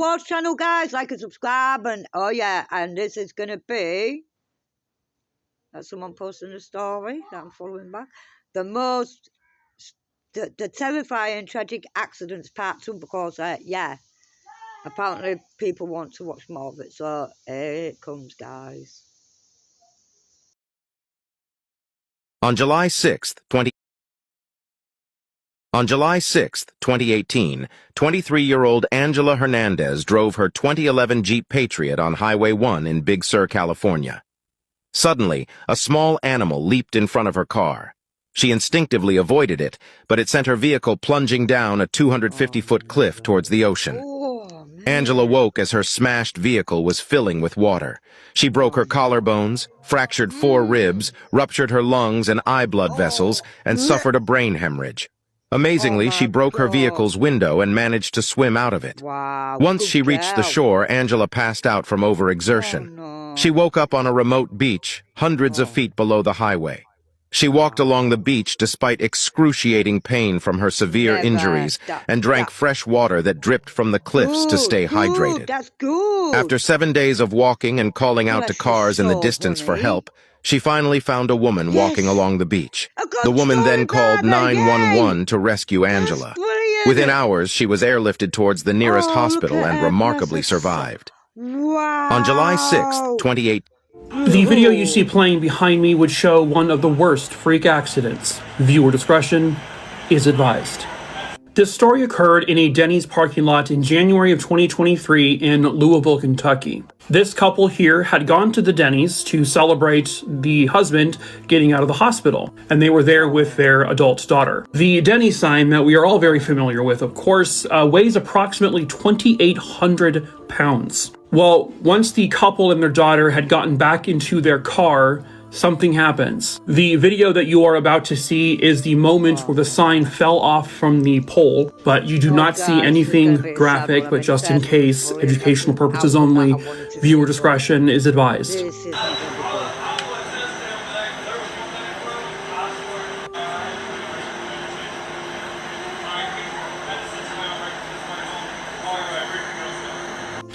Wars channel, guys. Like and subscribe. And oh yeah, and this is gonna be that someone posting a story that I'm following back. The terrifying tragic accidents part 2, because yeah, apparently people want to watch more of it. So here it comes, guys. On July 6th, 2018, 23-year-old Angela Hernandez drove her 2011 Jeep Patriot on Highway 1 in Big Sur, California. Suddenly, a small animal leaped in front of her car. She instinctively avoided it, but it sent her vehicle plunging down a 250-foot cliff towards the ocean. Angela woke as her smashed vehicle was filling with water. She broke her collarbones, fractured 4 ribs, ruptured her lungs and eye blood vessels, and suffered a brain hemorrhage. Amazingly, she broke her vehicle's window and managed to swim out of it. Once she reached the shore, Angela passed out from overexertion. She woke up on a remote beach, hundreds of feet below the highway. She walked along the beach despite excruciating pain from her severe injuries and drank fresh water that dripped from the cliffs to stay hydrated. After 7 days of walking and calling out to cars in the distance for help, she finally found a woman walking along the beach. The woman then called 911 to rescue Angela. Within hours, she was airlifted towards the nearest hospital and remarkably survived. On July 6th, 2018, the video you see playing behind me would show one of the worst freak accidents. Viewer discretion is advised. This story occurred in a Denny's parking lot in January of 2023 in Louisville, Kentucky. This couple here had gone to the Denny's to celebrate the husband getting out of the hospital, and they were there with their adult daughter. The Denny's sign that we are all very familiar with, of course, weighs approximately 2,800 pounds. Well, once the couple and their daughter had gotten back into their car, something happens. The video that you are about to see is the moment where the sign fell off from the pole, but you do not see anything graphic, but just in case, educational purposes only, viewer discretion is advised.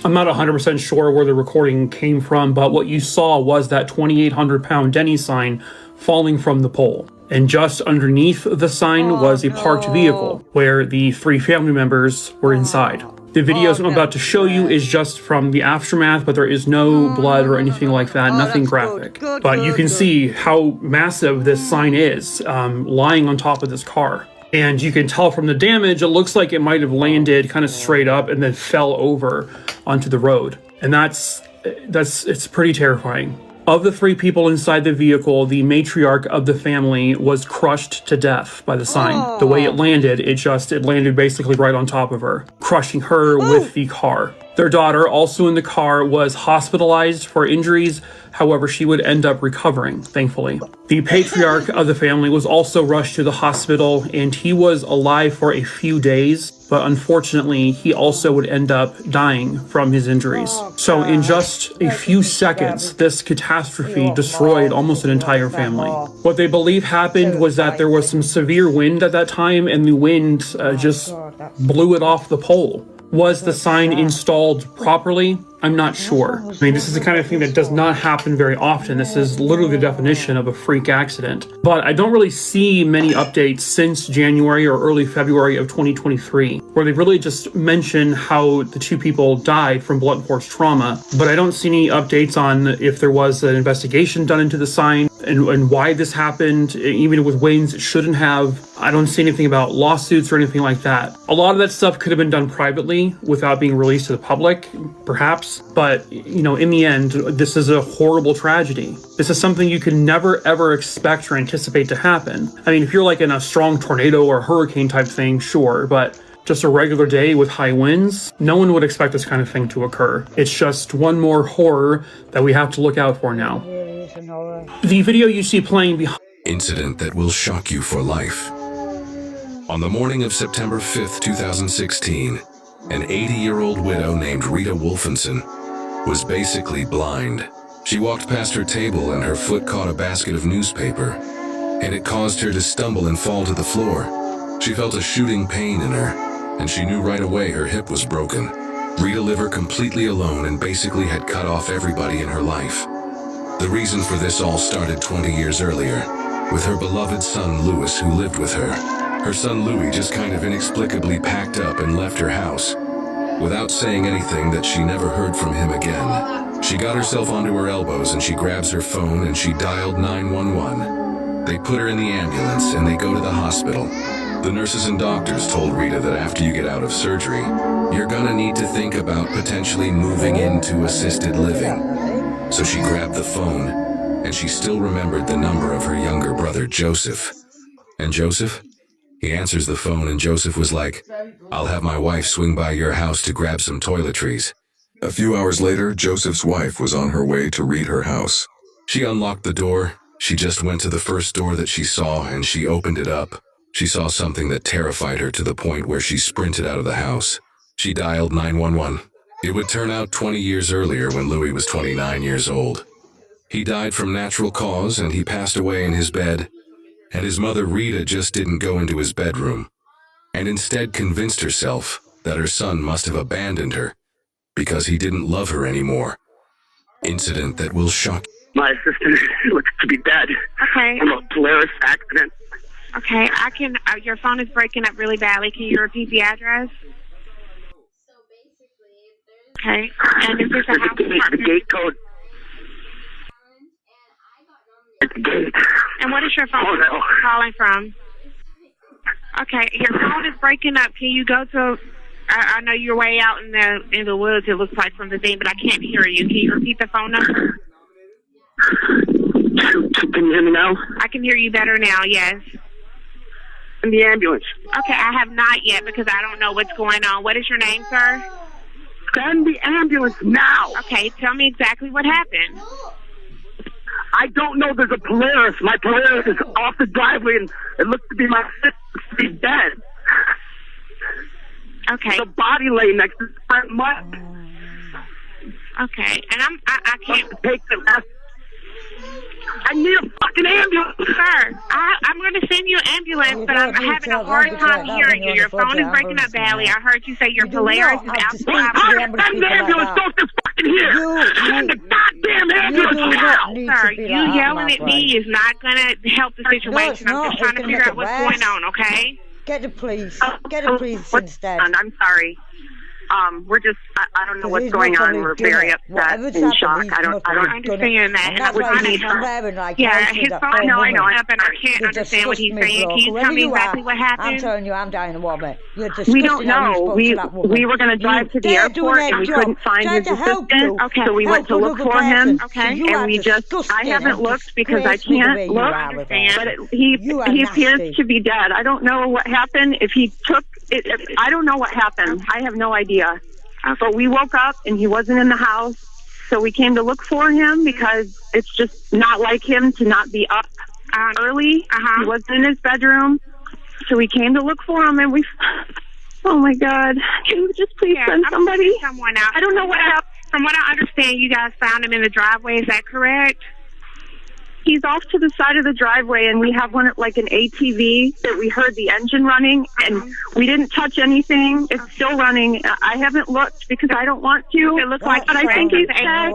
I'm not 100% sure where the recording came from, but what you saw was that 2,800-pound Denny's sign falling from the pole. And just underneath the sign was a parked vehicle where the 3 family members were inside. The videos I'm about to show you is just from the aftermath, but there is no blood or anything like that, nothing graphic. But you can see how massive this sign is, lying on top of this car. And you can tell from the damage, it looks like it might have landed kind of straight up and then fell over onto the road. And it's pretty terrifying. Of the 3 people inside the vehicle, the matriarch of the family was crushed to death by the sign. The way it landed, it landed basically right on top of her, crushing her with the car. Their daughter, also in the car, was hospitalized for injuries. However, she would end up recovering, thankfully. The patriarch of the family was also rushed to the hospital, and he was alive for a few days, but unfortunately, he also would end up dying from his injuries. So in just a few seconds, this catastrophe destroyed almost an entire family. What they believe happened was that there was some severe wind at that time, and the wind just blew it off the pole. Was the sign installed properly? I'm not sure. I mean, this is the kind of thing that does not happen very often. This is literally the definition of a freak accident. But I don't really see many updates since January or early February of 2023, where they really just mention how the 2 people died from blunt force trauma. But I don't see any updates on if there was an investigation done into the sign and why this happened. Even with winds, it shouldn't have. I don't see anything about lawsuits or anything like that. A lot of that stuff could have been done privately without being released to the public, perhaps. But, you know, in the end, this is a horrible tragedy. This is something you can never, ever expect or anticipate to happen. I mean, if you're like in a strong tornado or hurricane type thing, sure, but just a regular day with high winds, no one would expect this kind of thing to occur. It's just one more horror that we have to look out for now. The video you see playing behind... Incident that will shock you for life. On the morning of September 5th, 2016, an 80-year-old widow named Rita Wolfenson was basically blind. She walked past her table and her foot caught a basket of newspaper, and it caused her to stumble and fall to the floor. She felt a shooting pain in her, and she knew right away her hip was broken. Rita lived completely alone and basically had cut off everybody in her life. The reason for this all started 20 years earlier, with her beloved son Louis who lived with her. Her son Louis just kind of inexplicably packed up and left her house. Without saying anything that she never heard from him again. She got herself onto her elbows and she grabs her phone and she dialed 911. They put her in the ambulance and they go to the hospital. The nurses and doctors told Rita that after you get out of surgery, you're gonna need to think about potentially moving into assisted living. So she grabbed the phone and she still remembered the number of her younger brother, Joseph. And Joseph? He answers the phone and Joseph was like, I'll have my wife swing by your house to grab some toiletries. A few hours later, Joseph's wife was on her way to her house. She unlocked the door. She just went to the first door that she saw and she opened it up. She saw something that terrified her to the point where she sprinted out of the house. She dialed 911. It would turn out 20 years earlier when Louis was 29 years old. He died from natural cause and he passed away in his bed. And his mother Rita just didn't go into his bedroom, and instead convinced herself that her son must have abandoned her because he didn't love her anymore. Incident that will shock you. My assistant looks to be dead. Okay. From a Polaris accident. Okay, I can, your phone is breaking up really badly. Can you repeat the address? Okay, and is this a house The apartment? gate code. At the gate. And what is your phone calling from? Okay, your phone is breaking up. Can you go to, I know you're way out in the woods, it looks like, from the thing, but I can't hear you. Can you repeat the phone number? Can you hear me now? I can hear you better now, yes. In the ambulance. Okay, I have not yet because I don't know what's going on. What is your name, sir? Send the ambulance now. Okay, tell me exactly what happened. I don't know. There's a Polaris. My Polaris is off the driveway, and it looks to be my sister's dead. Okay. The body lay next to the front mud. Okay, and I can't take the last. I need a fucking ambulance. Sir, I'm going to send you an ambulance, but I'm having a hard time hearing you. Your phone is breaking up badly. I heard you say your Polaris is out the Send the ambulance. Don't just fucking hear. Send the goddamn ambulance now. Sir, you yelling at me is not going to help the situation. I'm just trying to figure out what's going on, okay? Get the police. Get the police instead. I'm sorry. We're just, I don't know what's going on. We're very upset and shocked. I don't understand that. And that's why he's wearing like his phone I know. up and I can't understand what he's saying. Can you tell me exactly what happened? I'm telling you, I'm dying of woman. You're disgusting. We don't know. We were going to drive to the airport and we couldn't find his assistant. Okay. So we went to look for him. Okay. And we just, I haven't looked because I can't look. But he appears to be dead. I don't know what happened. If he took it, I don't know what happened. I have no idea. But we woke up and he wasn't in the house. So we came to look for him because it's just not like him to not be up early. He wasn't in his bedroom. So we came to look for him and oh my God. Can you just please send somebody? Someone out. I don't know what happened. From what I understand, you guys found him in the driveway. Is that correct? He's off to the side of the driveway, and we have one like an ATV that we heard the engine running, and we didn't touch anything. It's still running. I haven't looked because I don't want to. It looks like, but I think it's dead.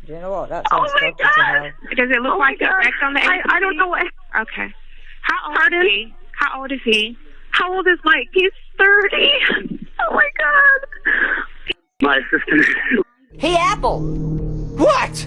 You know what? Oh my God! Does it look like it's wrecked on the ATV? I don't know what. Okay. How old is he? How old is he? How old is Mike? He's 30. Oh my God! My assistant. Hey, Apple. What?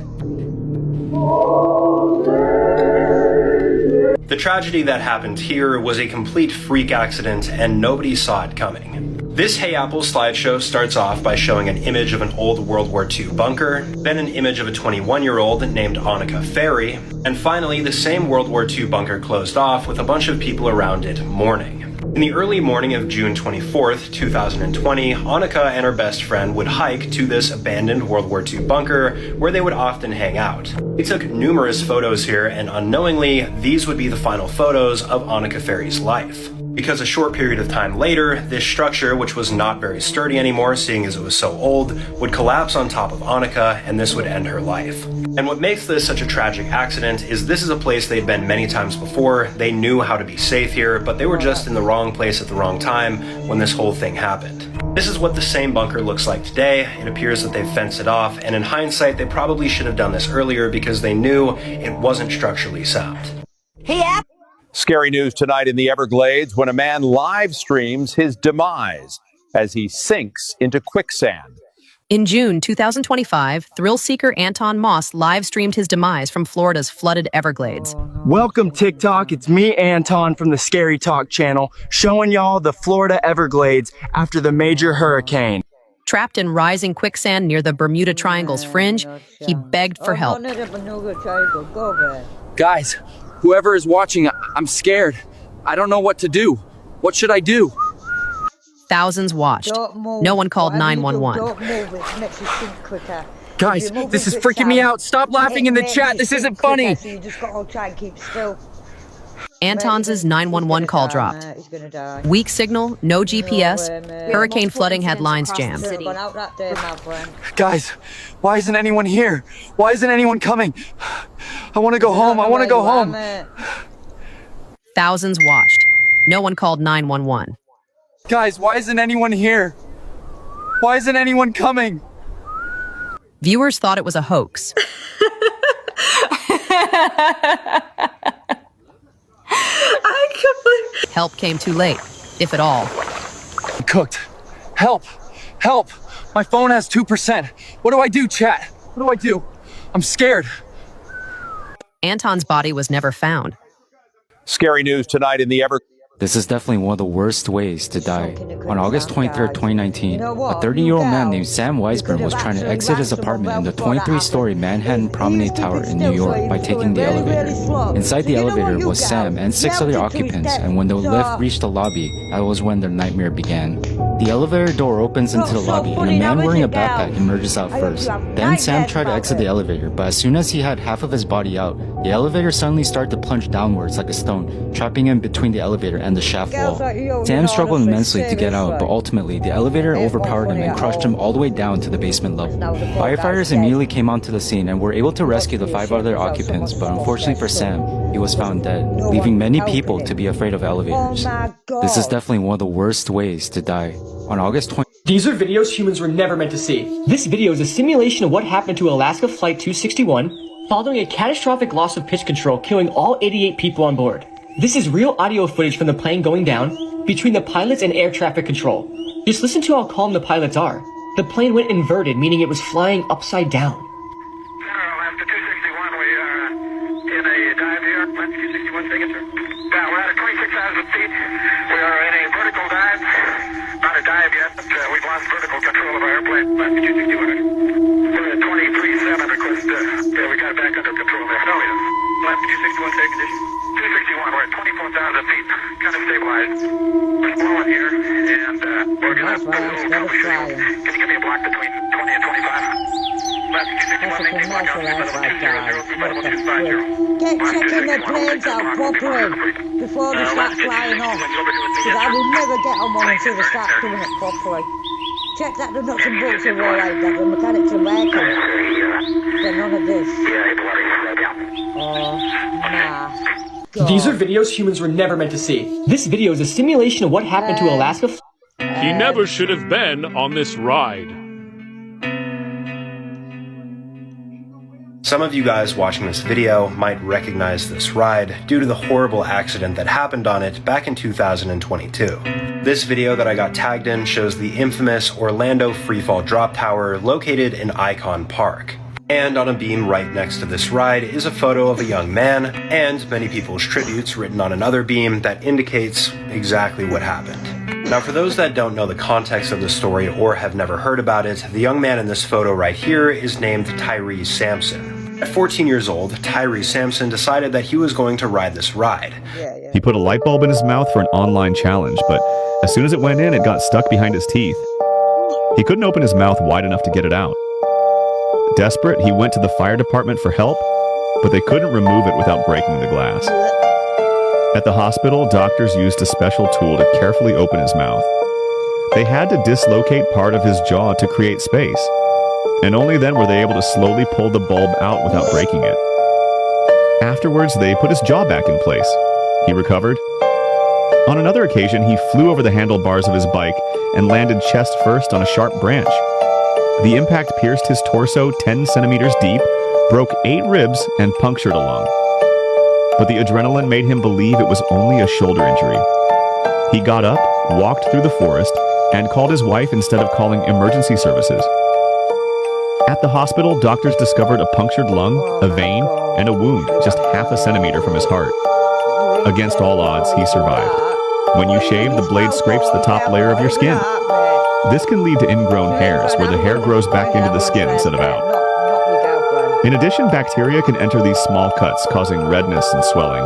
The tragedy that happened here was a complete freak accident and nobody saw it coming. This Hey Apple slideshow starts off by showing an image of an old World War II bunker, then an image of a 21-year-old named Annika Ferry, and finally the same World War II bunker closed off with a bunch of people around it mourning. In the early morning of June 24th, 2020, Annika and her best friend would hike to this abandoned World War II bunker where they would often hang out. They took numerous photos here, and unknowingly, these would be the final photos of Annika Ferry's life. Because a short period of time later, this structure, which was not very sturdy anymore, seeing as it was so old, would collapse on top of Annika, and this would end her life. And what makes this such a tragic accident is this is a place they'd been many times before. They knew how to be safe here, but they were just in the wrong place at the wrong time when this whole thing happened. This is what the same bunker looks like today. It appears that they've fenced it off, and in hindsight, they probably should have done this earlier because they knew it wasn't structurally sound. Scary news tonight in the Everglades when a man live streams his demise as he sinks into quicksand. In June 2025, thrill seeker Anton Moss live streamed his demise from Florida's flooded Everglades. Welcome TikTok, it's me Anton from the Scary Talk channel, showing y'all the Florida Everglades after the major hurricane. Trapped in rising quicksand near the Bermuda Triangle's fringe, he begged for help. Guys, whoever is watching, I'm scared. I don't know what to do. What should I do? Thousands watched. No one called 911. Guys, this is freaking me out. Stop laughing in the chat. This isn't funny. Anton's 911 call dropped. Weak signal, no GPS. Hurricane flooding had lines jammed. Guys, why isn't anyone here? Why isn't anyone coming? I want to go home. I want to go home. Thousands watched. No one called 911. Guys, why isn't anyone here? Why isn't anyone coming? Viewers thought it was a hoax. Help came too late, if at all. I'm cooked. Help! Help! My phone has 2%. What do I do, chat? What do I do? I'm scared. Anton's body was never found. Scary news tonight in the Everglades. This is definitely one of the worst ways to die. On August 23, 2019, a 30-year-old man named Sam Weisburn was trying to exit his apartment in the 23-story Manhattan Promenade Tower in New York by taking the elevator. Inside the elevator was Sam and 6 other occupants, and when the lift reached the lobby, that was when their nightmare began. The elevator door opens into the lobby, and a man wearing a backpack emerges out first. Then Sam tried to exit the elevator, but as soon as he had half of his body out, the elevator suddenly started to plunge downwards like a stone, trapping him between the elevator and the shaft wall. Sam struggled immensely to get out, but ultimately the elevator overpowered him and crushed him all the way down to the basement level. Firefighters immediately came onto the scene and were able to rescue the 5 other occupants, but unfortunately for Sam, he was found dead, leaving many people to be afraid of elevators. This is definitely one of the worst ways to die. On August 20. These are videos humans were never meant to see. This video is a simulation of what happened to Alaska Flight 261 following a catastrophic loss of pitch control, killing all 88 people on board. This is real audio footage from the plane going down between the pilots and air traffic control. Just listen to how calm the pilots are. The plane went inverted, meaning it was flying upside down. Alaska 261, we are in a dive here. Alaska 261 signature. Yeah, we're at 26,000 feet. We are in a vertical dive. Not a dive yet, but we've lost vertical control of our airplane. Alaska 261. We're at 23.7 request. Yeah, we got it back under control there. No, yeah. Alaska 261, take condition. 261, we're at 24,000 feet. Kind of stabilized. We're blowing here, and we're going to put a little troubleshooting. Can you give me a block between 20 and 25? Alaska 261, maintain block out 200, Get checking the planes out properly before they start flying off. Because I will never get on one until they start doing it properly. Check that the nuts and bolts are all right, that the mechanics are working. Then none of this. Oh, nah. These are videos humans were never meant to see. This video is a simulation of what happened to Alaska. He never should have been on this ride. Some of you guys watching this video might recognize this ride due to the horrible accident that happened on it back in 2022. This video that I got tagged in shows the infamous Orlando Freefall Drop Tower located in Icon Park. And on a beam right next to this ride is a photo of a young man and many people's tributes written on another beam that indicates exactly what happened. Now, for those that don't know the context of the story or have never heard about it, the young man in this photo right here is named Tyree Sampson. At 14 years old, Tyree Sampson decided that he was going to ride this ride. He put a light bulb in his mouth for an online challenge, but as soon as it went in, it got stuck behind his teeth. He couldn't open his mouth wide enough to get it out. Desperate, he went to the fire department for help, but they couldn't remove it without breaking the glass. At the hospital, doctors used a special tool to carefully open his mouth. They had to dislocate part of his jaw to create space, and only then were they able to slowly pull the bulb out without breaking it. Afterwards, they put his jaw back in place. He recovered. On another occasion, he flew over the handlebars of his bike and landed chest first on a sharp branch. The impact pierced his torso 10 centimeters deep, broke 8 ribs, and punctured a lung. But the adrenaline made him believe it was only a shoulder injury. He got up, walked through the forest, and called his wife instead of calling emergency services. At the hospital, doctors discovered a punctured lung, a vein, and a wound just half a centimeter from his heart. Against all odds, he survived. When you shave, the blade scrapes the top layer of your skin. This can lead to ingrown hairs, where the hair grows back into the skin instead of out. In addition, bacteria can enter these small cuts, causing redness and swelling.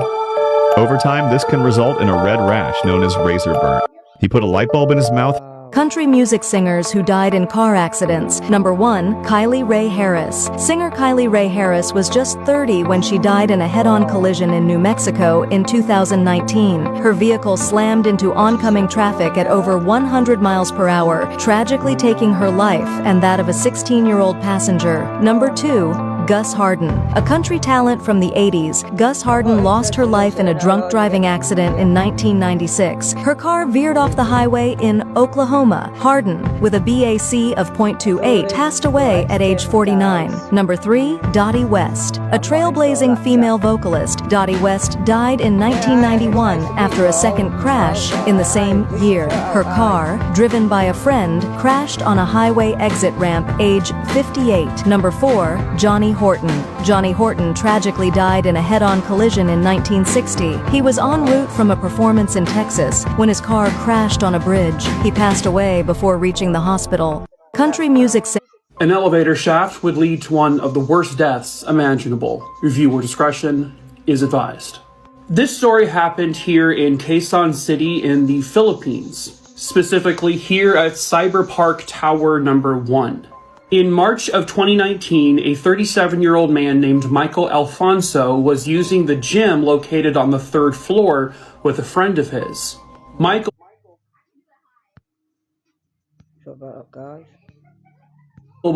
Over time, this can result in a red rash known as razor burn. He put a light bulb in his mouth. Country music singers who died in car accidents. Number 1, Kylie Rae Harris. Singer Kylie Rae Harris was just 30 when she died in a head-on collision in New Mexico in 2019. Her vehicle slammed into oncoming traffic at over 100 miles per hour, tragically taking her life and that of a 16-year-old passenger. Number 2, Gus Hardin. A country talent from the 80s, Gus Hardin lost her life in a drunk driving accident in 1996. Her car veered off the highway in Oklahoma. Hardin, with a BAC of .28, passed away at age 49. Number 3, Dottie West. A trailblazing female vocalist, Dottie West died in 1991 after a second crash in the same year. Her car, driven by a friend, crashed on a highway exit ramp age 58. Number 4, Johnny Horton. Johnny Horton tragically died in a head-on collision in 1960. He was en route from a performance in Texas when his car crashed on a bridge. He passed away before reaching the hospital. Country music An elevator shaft would lead to one of the worst deaths imaginable. Viewer discretion is advised. This story happened here in Quezon City in the Philippines, specifically here at Cyber Park Tower number 1. In March of 2019, a 37-year-old man named Michael Alfonso was using the gym located on the 3rd floor with a friend of his. Michael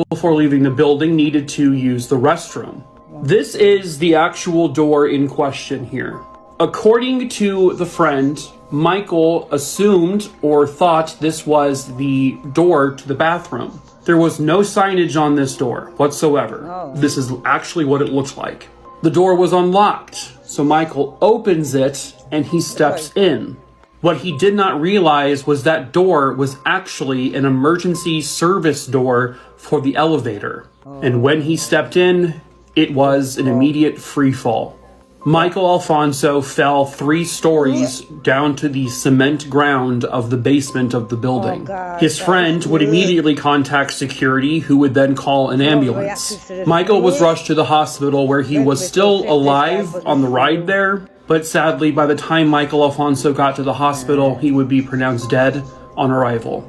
before leaving the building needed to use the restroom. This is the actual door in question here. According to the friend, Michael assumed or thought this was the door to the bathroom. There was no signage on this door whatsoever. This is actually what it looks like. The door was unlocked, so Michael opens it and he steps in. What he did not realize was that door was actually an emergency service door for the elevator. And when he stepped in, it was an immediate free fall. Michael Alfonso fell 3 stories down to the cement ground of the basement of the building. His friend would immediately contact security, who would then call an ambulance. Michael was rushed to the hospital where he was still alive on the ride there, but sadly, by the time Michael Alfonso got to the hospital, he would be pronounced dead on arrival.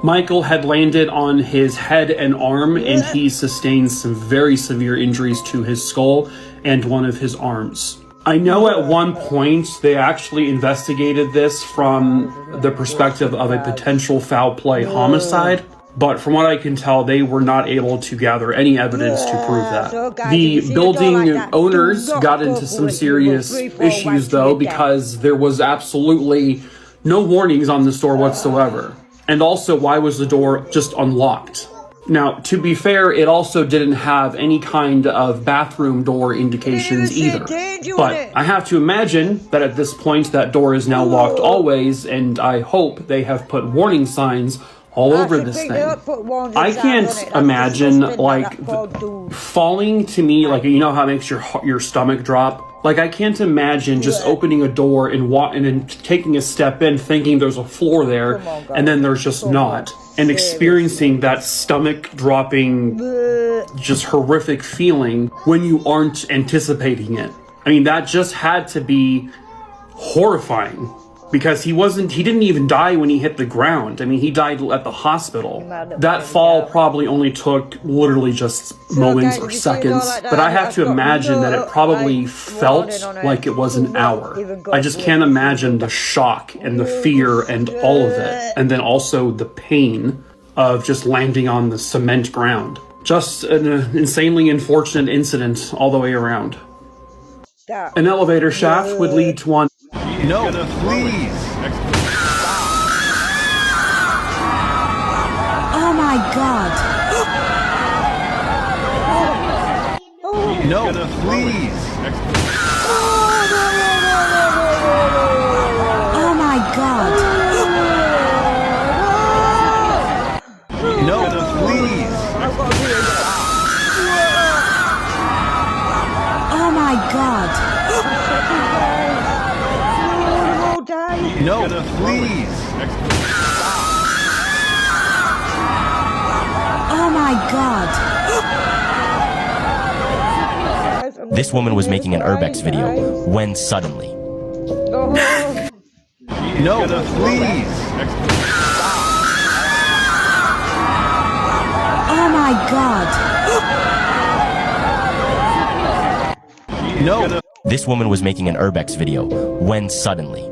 Michael had landed on his head and arm, and he sustained some very severe injuries to his skull and one of his arms. I know at one point they actually investigated this from the perspective of a potential foul play homicide, but from what I can tell, they were not able to gather any evidence to prove that. The building owners got into some serious issues, though, because there was absolutely no warnings on this door whatsoever. And also, why was the door just unlocked? Now, to be fair, it also didn't have any kind of bathroom door indications either. But I have to imagine that at this point that door is now locked always, and I hope they have put warning signs all over this thing. I can't imagine, like, falling to me, like, you know how it makes your stomach drop? Like, I can't imagine just opening a door and then taking a step in, thinking there's a floor there, and then there's just not. And experiencing that stomach-dropping, just horrific feeling when you aren't anticipating it. I mean, that just had to be horrifying. Because he didn't even die when he hit the ground. I mean, he died at the hospital. That fall probably only took literally just moments or seconds. But I have to imagine that it probably felt like it was an hour. I just can't imagine the shock and the fear and all of it. And then also the pain of just landing on the cement ground. Just an insanely unfortunate incident all the way around. An elevator shaft would lead to one. No, please. my God. No, please. Oh my God. No, please. Oh my God. No, please. Oh my God. This woman was making an Urbex video when suddenly. No, please. Oh my God. No. This woman was making an Urbex video when suddenly.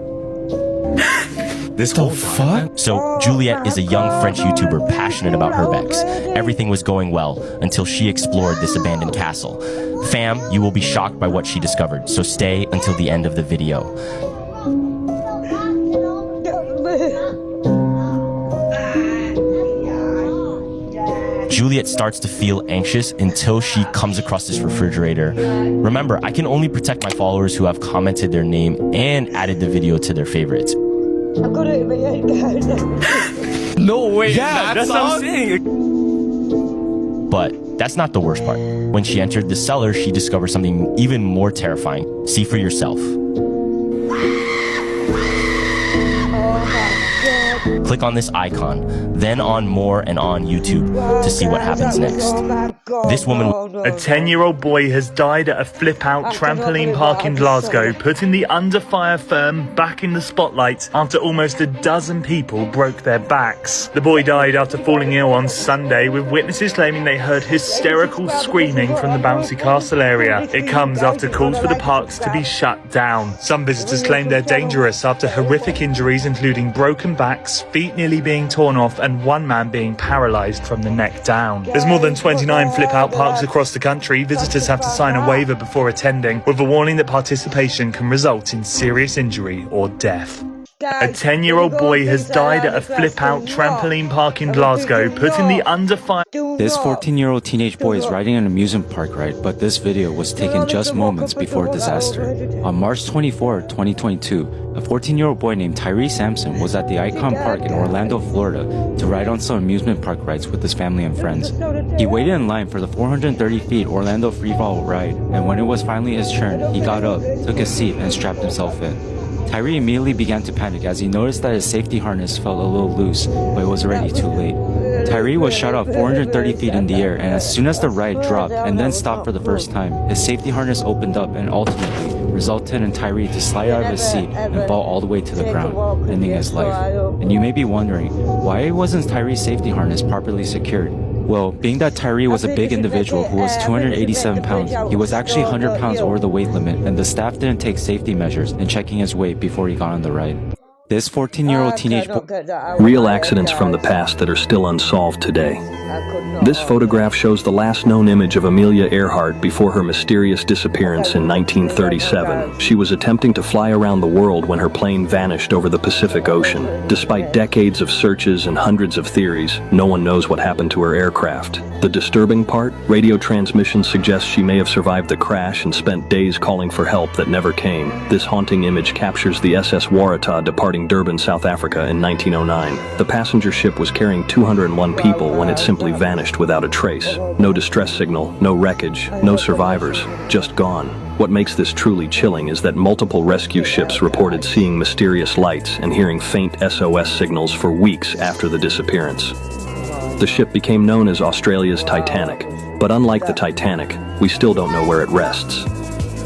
This whole fuck? So, Juliet is a young French YouTuber passionate about Urbex. Everything was going well until she explored this abandoned castle. Fam, you will be shocked by what she discovered, so stay until the end of the video. Juliet starts to feel anxious until she comes across this refrigerator. Remember, I can only protect my followers who have commented their name and added the video to their favorites. No way. Yeah, that's what I'm saying. But that's not the worst part. When she entered the cellar, she discovered something even more terrifying. See for yourself. Click on this icon, then on more and on YouTube to see what happens next. This woman... A 10-year-old boy has died at a flip-out trampoline park in Glasgow, putting the Under Fire firm back in the spotlight after almost a dozen people broke their backs. The boy died after falling ill on Sunday, with witnesses claiming they heard hysterical screaming from the bouncy castle area. It comes after calls for the parks to be shut down. Some visitors claim they're dangerous after horrific injuries including broken backs, feet nearly being torn off, and one man being paralysed from the neck down. There's more than 29 flip-out parks across the country. Visitors have to sign a waiver before attending, with a warning that participation can result in serious injury or death. A 10-year-old boy has died at a flip-out trampoline park in Glasgow, putting the Under Fire... This 14-year-old teenage boy is riding an amusement park ride, but this video was taken just moments before disaster. On March 24, 2022, a 14-year-old boy named Tyree Sampson was at the Icon Park in Orlando, Florida to ride on some amusement park rides with his family and friends. He waited in line for the 430 feet Orlando freefall ride, and when it was finally his turn, he got up, took a seat, and strapped himself in. Tyree immediately began to panic as he noticed that his safety harness felt a little loose, but it was already too late. Tyree was shot up 430 feet in the air, and as soon as the ride dropped and then stopped for the first time, his safety harness opened up and ultimately resulted in Tyree to slide out of his seat and fall all the way to the ground, ending his life. And you may be wondering, why wasn't Tyree's safety harness properly secured? Well, being that Tyree was a big individual who was 287 pounds, he was actually 100 pounds over the weight limit, and the staff didn't take safety measures in checking his weight before he got on the ride. This 14-year-old teenage boy... Real accidents from the past that are still unsolved today. This photograph shows the last known image of Amelia Earhart before her mysterious disappearance in 1937. She was attempting to fly around the world when her plane vanished over the Pacific Ocean. Despite decades of searches and hundreds of theories, no one knows what happened to her aircraft. The disturbing part? Radio transmissions suggest she may have survived the crash and spent days calling for help that never came. This haunting image captures the SS Waratah departing Durban, South Africa in 1909. The passenger ship was carrying 201 people when it simply vanished without a trace. No distress signal, no wreckage, no survivors, just gone. What makes this truly chilling is that multiple rescue ships reported seeing mysterious lights and hearing faint SOS signals for weeks after the disappearance. The ship became known as Australia's Titanic, but unlike the Titanic, we still don't know where it rests.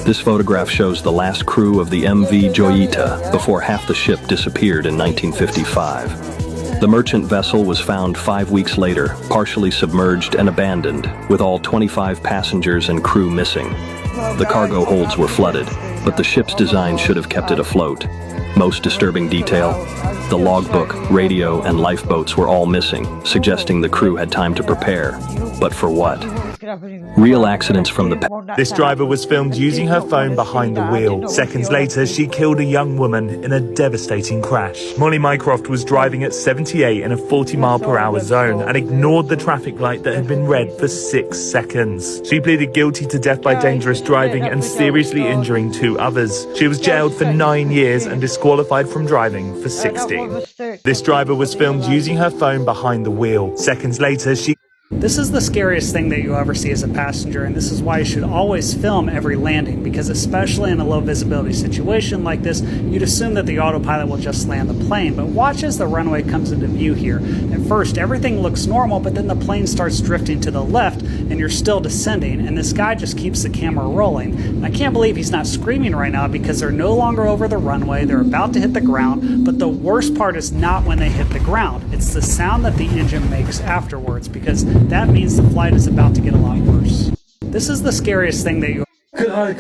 This photograph shows the last crew of the MV Joyita before half the ship disappeared in 1955. The merchant vessel was found 5 weeks later, partially submerged and abandoned, with all 25 passengers and crew missing. The cargo holds were flooded, but the ship's design should have kept it afloat. Most disturbing detail, The logbook, radio, and lifeboats were all missing, suggesting the crew had time to prepare. But for what? Real accidents from the past. This driver was filmed using her phone behind the wheel. Seconds later, she killed a young woman in a devastating crash. Molly Mycroft was driving at 78 in a 40-mile-per-hour zone and ignored the traffic light that had been red for 6 seconds. She pleaded guilty to death by dangerous driving and seriously injuring 2 others. She was jailed for 9 years and disqualified from driving for 16. This driver was filmed using her phone behind the wheel. Seconds later, she... This is the scariest thing that you'll ever see as a passenger, and this is why you should always film every landing, because especially in a low visibility situation like this, you'd assume that the autopilot will just land the plane. But watch as the runway comes into view here. At first, everything looks normal, but then the plane starts drifting to the left, and you're still descending, and this guy just keeps the camera rolling. And I can't believe he's not screaming right now, because they're no longer over the runway, they're about to hit the ground, but the worst part is not when they hit the ground. It's the sound that the engine makes afterwards, because that means the flight is about to get a lot worse. This is the scariest thing that you... He was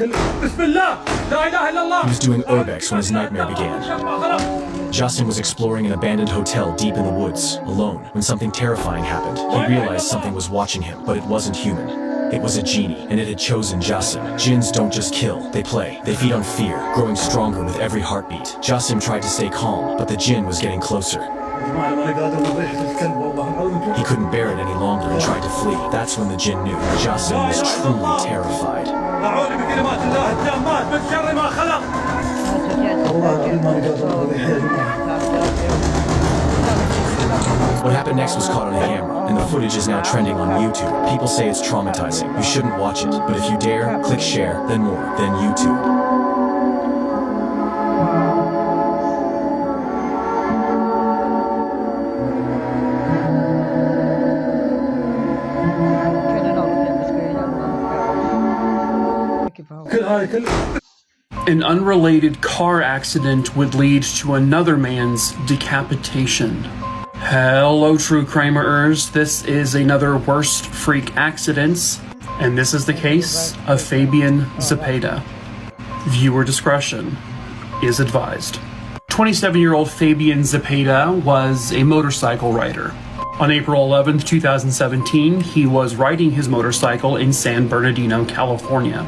doing urbex when his nightmare began. Justin was exploring an abandoned hotel deep in the woods, alone, when something terrifying happened. He realized something was watching him, but it wasn't human. It was a genie, and it had chosen Justin. Jinns don't just kill, they play. They feed on fear, growing stronger with every heartbeat. Justin tried to stay calm, but the jinn was getting closer. He couldn't bear it any longer and tried to flee. That's when the jinn knew Justin was truly terrified. What happened next was caught on a camera, and the footage is now trending on YouTube. People say it's traumatizing. You shouldn't watch it, but if you dare, click share, then more, then YouTube. An unrelated car accident would lead to another man's decapitation. Hello, true crimers. This is another worst freak accidents, and this is the case of Fabian Zepeda. Viewer discretion is advised. 27-year-old Fabian Zepeda was a motorcycle rider. On April 11, 2017, he was riding his motorcycle in San Bernardino, California.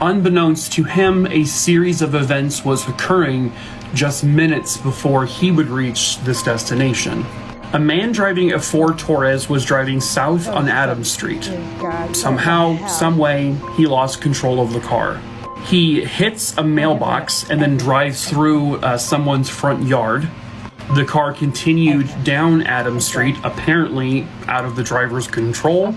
Unbeknownst to him, a series of events was occurring just minutes before he would reach this destination. A man driving a Ford Taurus was driving south on Adams Street. Somehow, someway, he lost control of the car. He hits a mailbox and then drives through someone's front yard. The car continued down Adams Street, apparently out of the driver's control,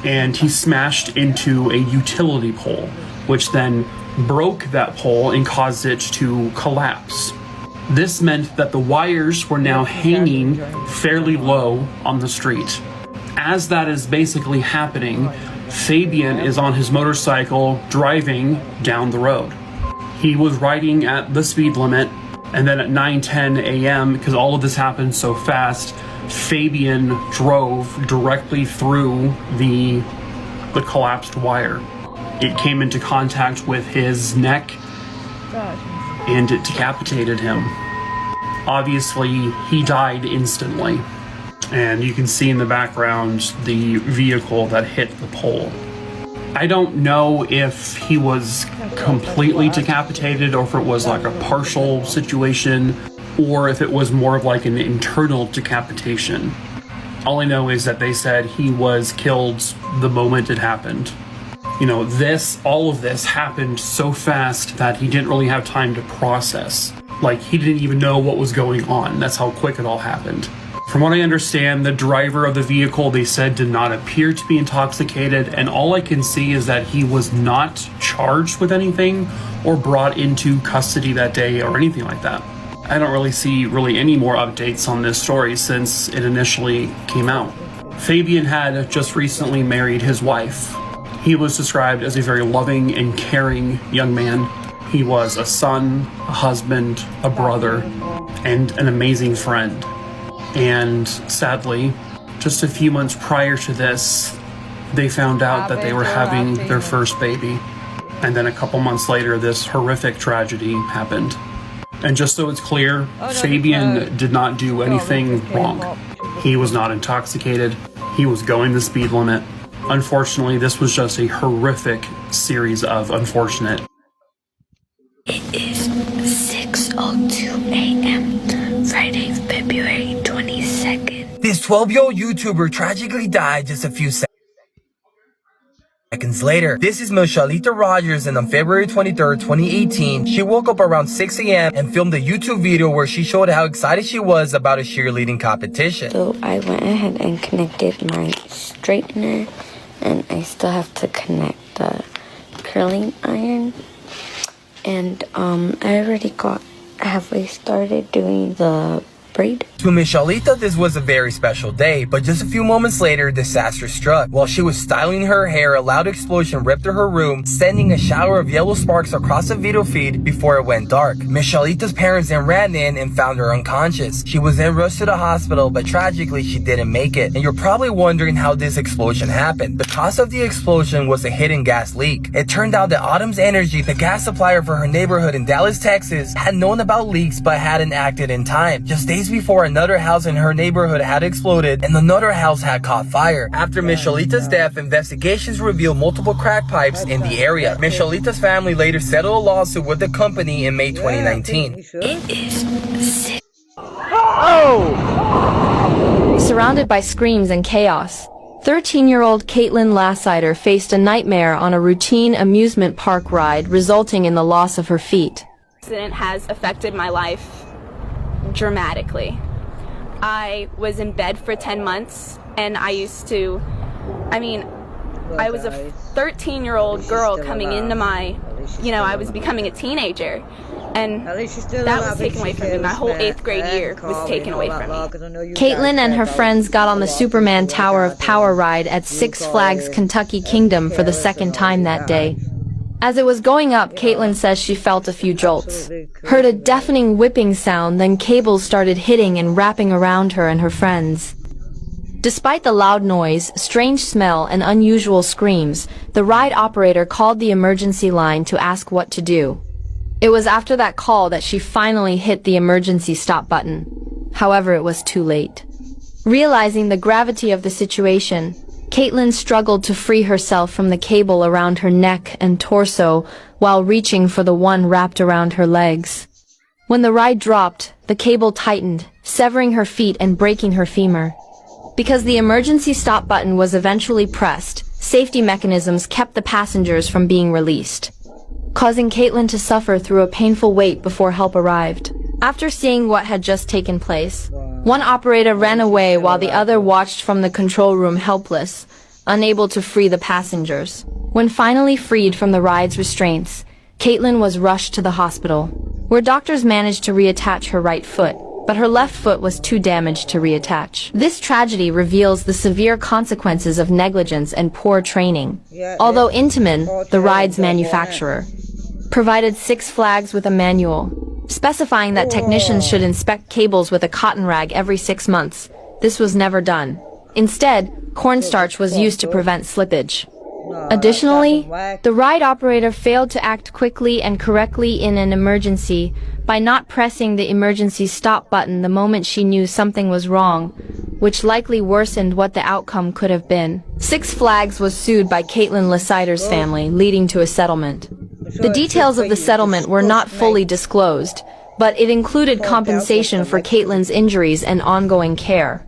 and he smashed into a utility pole, which then broke that pole and caused it to collapse. This meant that the wires were now hanging fairly low on the street. As that is basically happening, Fabian is on his motorcycle driving down the road. He was riding at the speed limit, and then at 9:10 a.m., because all of this happened so fast, Fabian drove directly through the collapsed wire. It came into contact with his neck, and it decapitated him. Obviously, he died instantly. And you can see in the background the vehicle that hit the pole. I don't know if he was completely decapitated or if it was like a partial situation or if it was more of like an internal decapitation. All I know is that they said he was killed the moment it happened. You know, all of this happened so fast that he didn't really have time to process. Like, he didn't even know what was going on. That's how quick it all happened. From what I understand, the driver of the vehicle, they said, did not appear to be intoxicated, and all I can see is that he was not charged with anything or brought into custody that day or anything like that. I don't really see any more updates on this story since it initially came out. Fabian had just recently married his wife. He was described as a very loving and caring young man. He was a son, a husband, a brother, and an amazing friend. And sadly, just a few months prior to this, they found out that they were having their first baby. And then a couple months later, this horrific tragedy happened. And just so it's clear, Fabian did not do anything wrong. He was not intoxicated. He was going the speed limit. Unfortunately, this was just a horrific series of unfortunate. It is 6:02 a.m. Friday, February 22nd. This 12-year-old YouTuber tragically died just a few seconds later. This is Michelita Rogers, and on February 23rd, 2018, she woke up around 6 a.m. and filmed a YouTube video where she showed how excited she was about a cheerleading competition. So I went ahead and connected my straightener, and I still have to connect the curling iron. And I already got halfway started doing the braid. To Michelita, this was a very special day, but just a few moments later, disaster struck. While she was styling her hair, a loud explosion ripped through her room, sending a shower of yellow sparks across the video feed before it went dark. Michelita's parents then ran in and found her unconscious. She was then rushed to the hospital, but tragically, she didn't make it. And you're probably wondering how this explosion happened. The cause of the explosion was a hidden gas leak. It turned out that Autumn's Energy, the gas supplier for her neighborhood in Dallas, Texas, had known about leaks but hadn't acted in time. Just days before, another house in her neighborhood had exploded and another house had caught fire. After Michelita's death, investigations revealed multiple crack pipes in the area. Michelita's family later settled a lawsuit with the company in May 2019. It is 6. Surrounded by screams and chaos, 13-year-old Caitlin Lassider faced a nightmare on a routine amusement park ride, resulting in the loss of her feet. The accident has affected my life dramatically. I was in bed for 10 months, and I was a 13-year-old girl coming into my, I was becoming a teenager, and that was taken away from me. My whole 8th grade year was taken away from me. Caitlin and her friends got on the Superman Tower of Power ride at Six Flags Kentucky Kingdom for the second time that day. As it was going up, Caitlin says she felt a few jolts, heard a deafening whipping sound, then cables started hitting and wrapping around her and her friends. Despite the loud noise, strange smell, and unusual screams, the ride operator called the emergency line to ask what to do. It was after that call that she finally hit the emergency stop button. However, it was too late. Realizing the gravity of the situation, Caitlin struggled to free herself from the cable around her neck and torso while reaching for the one wrapped around her legs. When the ride dropped, the cable tightened, severing her feet and breaking her femur. Because the emergency stop button was eventually pressed, safety mechanisms kept the passengers from being released, causing Caitlin to suffer through a painful wait before help arrived. After seeing what had just taken place, one operator ran away while the other watched from the control room helpless, unable to free the passengers. When finally freed from the ride's restraints, Caitlin was rushed to the hospital, where doctors managed to reattach her right foot, but her left foot was too damaged to reattach. This tragedy reveals the severe consequences of negligence and poor training. Although Intamin, the ride's manufacturer, provided Six Flags with a manual specifying that technicians should inspect cables with a cotton rag every 6 months, this was never done. Instead, cornstarch was used to prevent slippage. Additionally, the ride operator failed to act quickly and correctly in an emergency by not pressing the emergency stop button the moment she knew something was wrong, which likely worsened what the outcome could have been. Six Flags was sued by Caitlin Lassider's family, leading to a settlement. The details of the settlement were not fully disclosed, but it included compensation for Caitlin's injuries and ongoing care.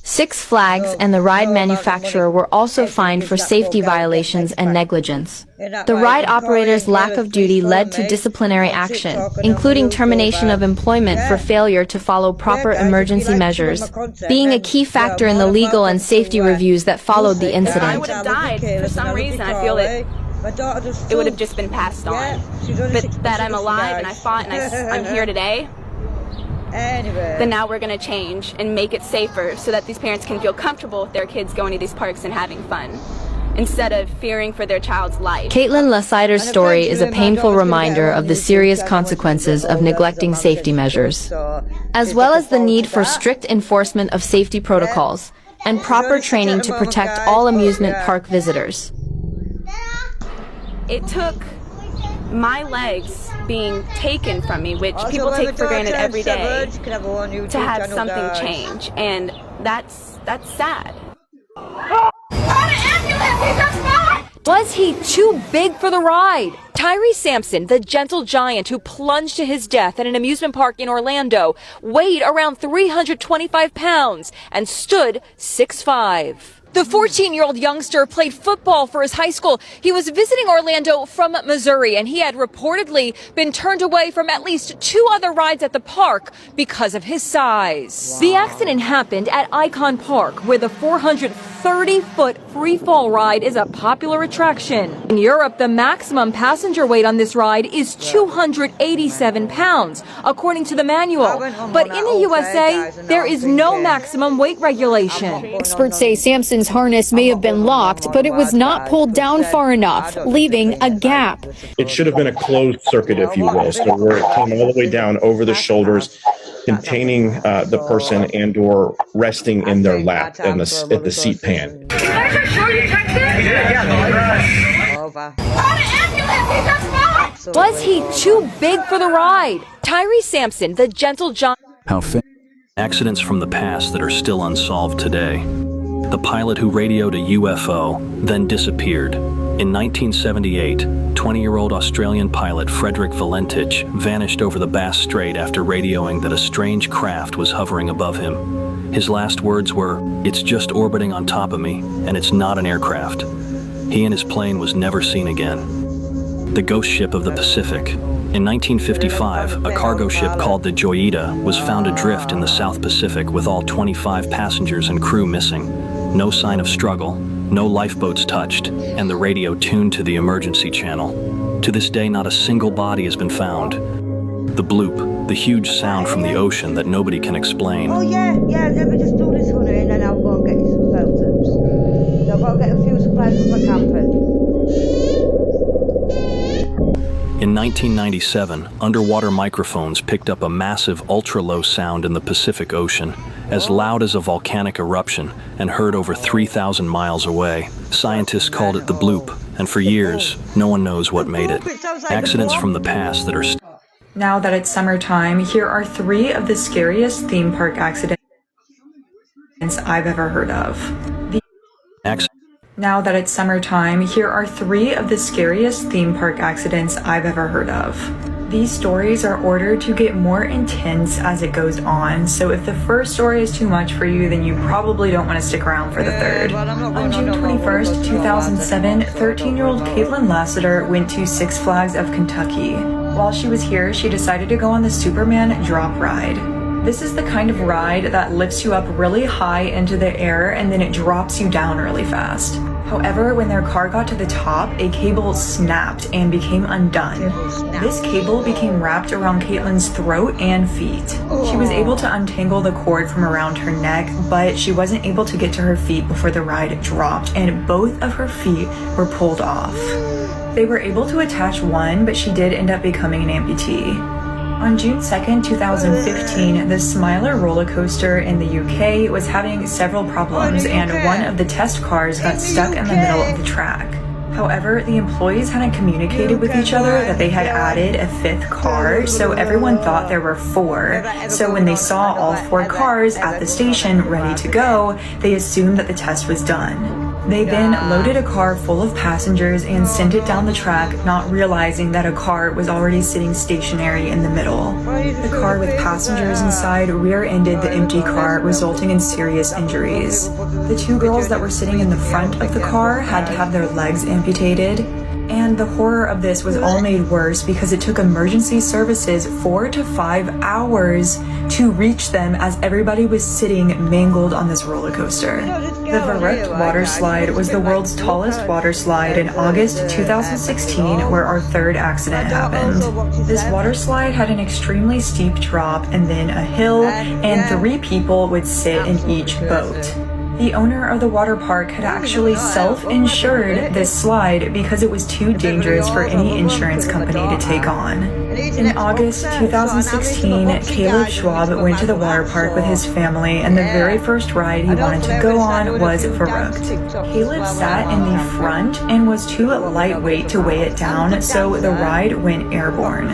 Six Flags and the ride manufacturer were also fined for safety violations and negligence. The ride operator's lack of duty led to disciplinary action, including termination of employment for failure to follow proper emergency measures, being a key factor in the legal and safety reviews that followed the incident. I would have died. For some reason, I feel that it would have just been passed on. But that I'm alive and I fought and I'm here today, then now we're going to change and make it safer so that these parents can feel comfortable with their kids going to these parks and having fun, instead of fearing for their child's life. Caitlin Lassider's story is a painful reminder of the serious consequences of neglecting safety measures, as well as the need for strict enforcement of safety protocols and proper training to protect all amusement park visitors. It took my legs being taken from me, which people take for granted every day, to have something change, and that's sad. Was he too big for the ride? Tyree Sampson, the gentle giant who plunged to his death at an amusement park in Orlando, weighed around 325 pounds and stood 6'5". The 14-year-old youngster played football for his high school. He was visiting Orlando from Missouri, and he had reportedly been turned away from at least 2 other rides at the park because of his size. Wow. The accident happened at Icon Park, where the 430-foot free-fall ride is a popular attraction. In Europe, the maximum passenger weight on this ride is 287 pounds, according to the manual. But in the USA, there is no maximum weight regulation. Experts say Sampson's harness may have been locked, but it was not pulled down far enough, leaving a gap. It should have been a closed circuit, if you will, so where it came all the way down over the shoulders, containing the person and or resting in their lap at the seat pan. Was he too big for the ride? Tyree Sampson, the gentle giant. Accidents from the past that are still unsolved today. The pilot who radioed a UFO then disappeared. In 1978, 20-year-old Australian pilot Frederick Valentich vanished over the Bass Strait after radioing that a strange craft was hovering above him. His last words were, "It's just orbiting on top of me, and it's not an aircraft." He and his plane was never seen again. The ghost ship of the Pacific. In 1955, a cargo ship called the Joyita was found adrift in the South Pacific with all 25 passengers and crew missing. No sign of struggle, no lifeboats touched, and the radio tuned to the emergency channel. To this day, not a single body has been found. The bloop, the huge sound from the ocean that nobody can explain. Oh yeah, let me just do this, honey, and then I'll go and get you some photos. So I've got to get a few supplies for my camping. In 1997, underwater microphones picked up a massive ultra-low sound in the Pacific Ocean, as loud as a volcanic eruption and heard over 3,000 miles away. Scientists called it the bloop, and for years, no one knows what made it. Accidents from the past that are Now that it's summertime, here are 3 of the scariest theme park accidents I've ever heard of. Now that it's summertime, here are 3 of the scariest theme park accidents I've ever heard of. These stories are ordered to get more intense as it goes on, so if the first story is too much for you, then you probably don't want to stick around for the third. On June 21st, 2007, 13-year-old Caitlin Lassiter went to Six Flags of Kentucky. While she was here, she decided to go on the Superman drop ride. This is the kind of ride that lifts you up really high into the air and then it drops you down really fast. However, when their car got to the top, a cable snapped and became undone. This cable became wrapped around Caitlin's throat and feet. She was able to untangle the cord from around her neck, but she wasn't able to get to her feet before the ride dropped, and both of her feet were pulled off. They were able to attach one, but she did end up becoming an amputee. On June 2nd, 2015, the Smiler roller coaster in the UK was having several problems, and one of the test cars got stuck in the middle of the track. However, the employees hadn't communicated with each other that they had added a 5th car, so everyone thought there were 4. So when they saw all 4 cars at the station ready to go, they assumed that the test was done. They then loaded a car full of passengers and sent it down the track, not realizing that a car was already sitting stationary in the middle. The car with passengers inside rear-ended the empty car, resulting in serious injuries. The 2 girls that were sitting in the front of the car had to have their legs amputated. And the horror of this was all made worse because it took emergency services 4 to 5 hours to reach them as everybody was sitting mangled on this roller coaster. The Verrückt water slide was the world's tallest water slide in August 2016, where our 3rd accident happened. This water slide had an extremely steep drop and then a hill, and 3 people would sit in each boat. The owner of the water park had actually self-insured this slide because it was too dangerous for any insurance company to take on. In August 2016, Caleb Schwab went to the water park with his family, and the very first ride he wanted to go on was Verrückt. Caleb sat in the front and was too lightweight to weigh it down, so the ride went airborne.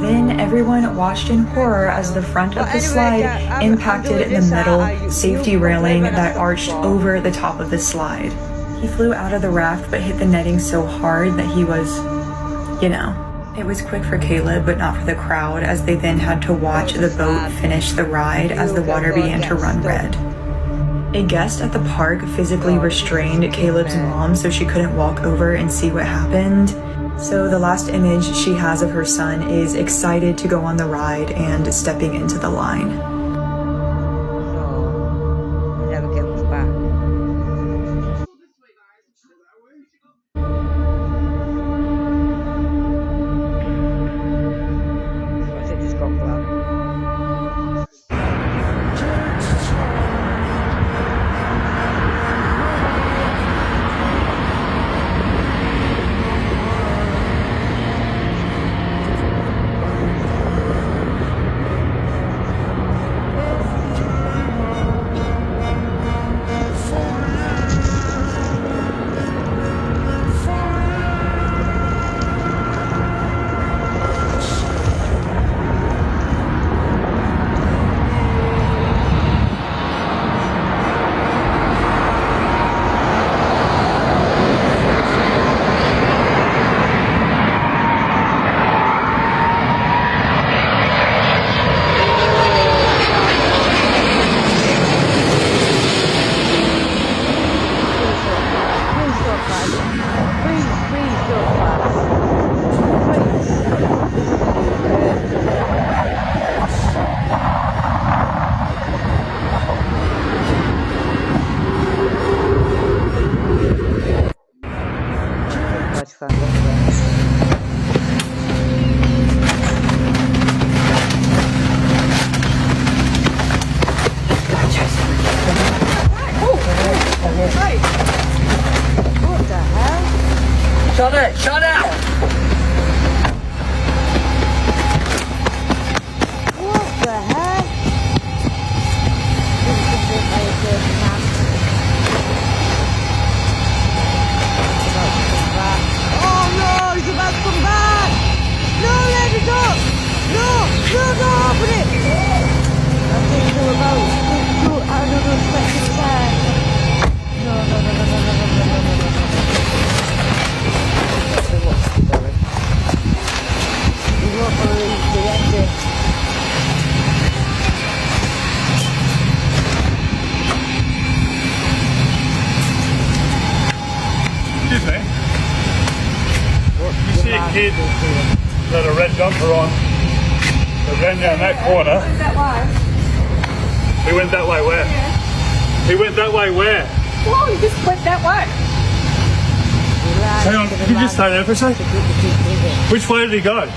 Then everyone watched in horror as the front of the slide impacted the metal safety railing that arched over the top of the slide. He flew out of the raft but hit the netting so hard that he was, you know. It was quick for Caleb but not for the crowd, as they then had to watch the boat finish the ride as the water began to run red. A guest at the park physically restrained Caleb's mom so she couldn't walk over and see what happened. So the last image she has of her son is excited to go on the ride and stepping into the line. Shut it! Shut it! What the heck? Oh no, he's about to come back! No, let it go! No, don't open it! I think you're about out of the second time. No. You won't believe the ending. Excuse me. You see a kid with a red jumper on that ran down that corner. He went that way where? Yeah. He went that way where? Well, he just went that way. Hang on, can you just stay there for a second? Which way did he go?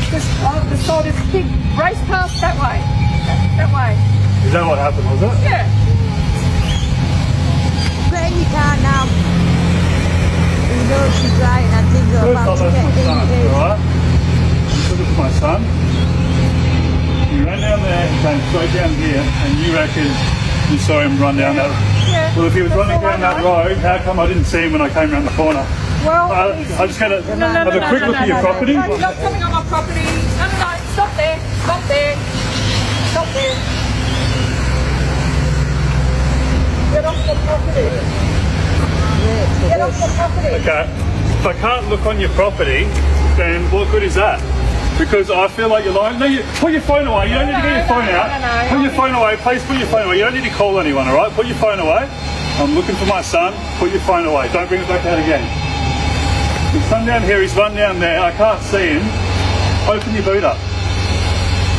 Just the side of the kid raced past that way. That way. Is that what happened, was it? Yeah. Put in your car now. You know she's right, and I think you're about to get in. Alright? Look at my son. He ran down there, came straight down here, and you reckon you saw him run down that road? Yeah. Well, if he was running down that road, how come I didn't see him when I came around the corner? Well, I just got to have a quick look at your property. No, you're not coming on my property. No, stop there. Stop there. Stop there. Get off the property. Get off the property. Okay. If I can't look on your property, then what good is that? Because I feel like you're lying. No, put your phone away. You don't need to get your phone out. Put your phone away. Please put your phone away. You don't need to call anyone, all right? Put your phone away. I'm looking for my son. Put your phone away. Don't bring it back out again. His son down here, he's run down there. I can't see him. Open your boot up.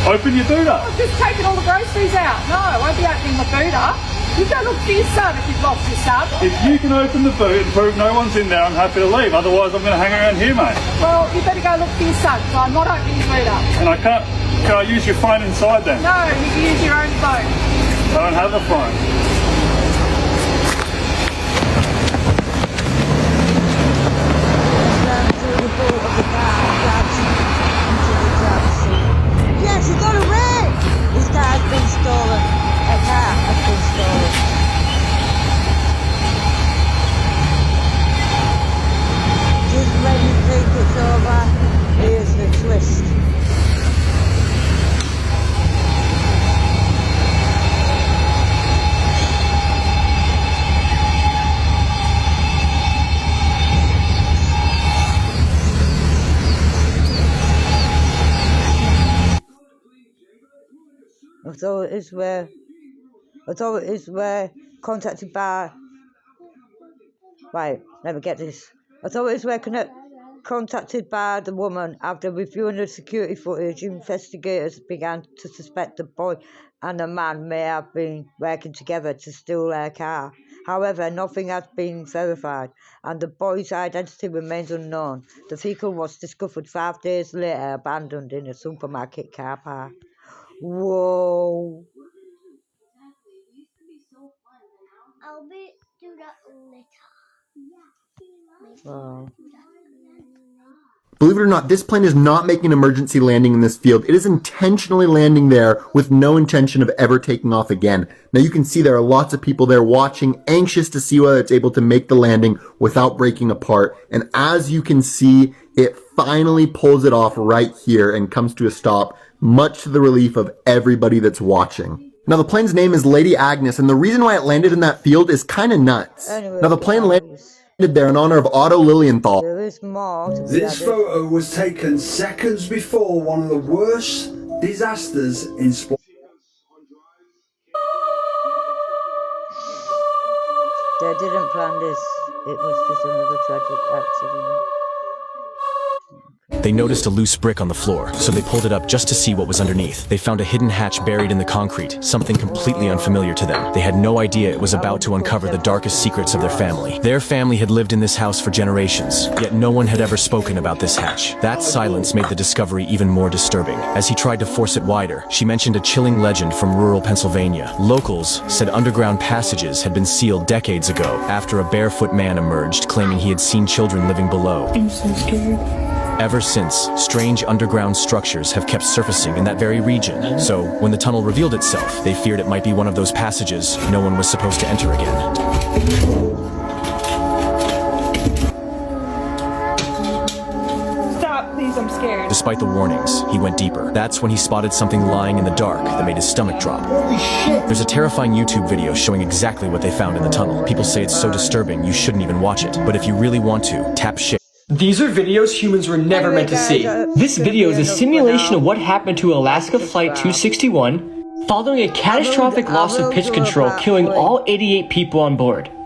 Open your boot up. I've just taken all the groceries out. No, I won't be opening my boot up. You go look for your son if you've lost your son. If you can open the boot and prove no one's in there, I'm happy to leave. Otherwise, I'm going to hang around here, mate. Well, you better go look for your son, so I'm not opening your boot up. And I can't... Can I use your phone inside then? No, you can use your own phone. I don't have a phone. voiceover, here's the twist. Authorities were contacted by. Right, let me get this. Authorities were contacted by the woman after reviewing the security footage. Investigators began to suspect the boy and the man may have been working together to steal their car. However, nothing has been verified, and the boy's identity remains unknown. The vehicle was discovered 5 days later, abandoned in a supermarket car park. Whoa. I'll do that later. Wow. Believe it or not, this plane is not making an emergency landing in this field. It is intentionally landing there with no intention of ever taking off again. Now you can see there are lots of people there watching, anxious to see whether it's able to make the landing without breaking apart. And as you can see, it finally pulls it off right here and comes to a stop, much to the relief of everybody that's watching. Now the plane's name is Lady Agnes, and the reason why it landed in that field is kind of nuts. Now the plane landed there in honor of Otto Lilienthal. This photo was taken seconds before one of the worst disasters in sport. They didn't plan this. It was just another tragic accident. They noticed a loose brick on the floor, so they pulled it up just to see what was underneath. They found a hidden hatch buried in the concrete, something completely unfamiliar to them. They had no idea it was about to uncover the darkest secrets of their family. Their family had lived in this house for generations, yet no one had ever spoken about this hatch. That silence made the discovery even more disturbing. As he tried to force it wider, she mentioned a chilling legend from rural Pennsylvania. Locals said underground passages had been sealed decades ago after a barefoot man emerged, claiming he had seen children living below. I'm so scared. Ever since, strange underground structures have kept surfacing in that very region. So, when the tunnel revealed itself, they feared it might be one of those passages no one was supposed to enter again. Stop, please, I'm scared. Despite the warnings, he went deeper. That's when he spotted something lying in the dark that made his stomach drop. Holy shit! There's a terrifying YouTube video showing exactly what they found in the tunnel. People say it's so disturbing you shouldn't even watch it. But if you really want to, tap share. These are videos humans were never meant to see. This video is a simulation of what happened to Alaska Flight 261 following a catastrophic loss of pitch control, killing all 88 people on board.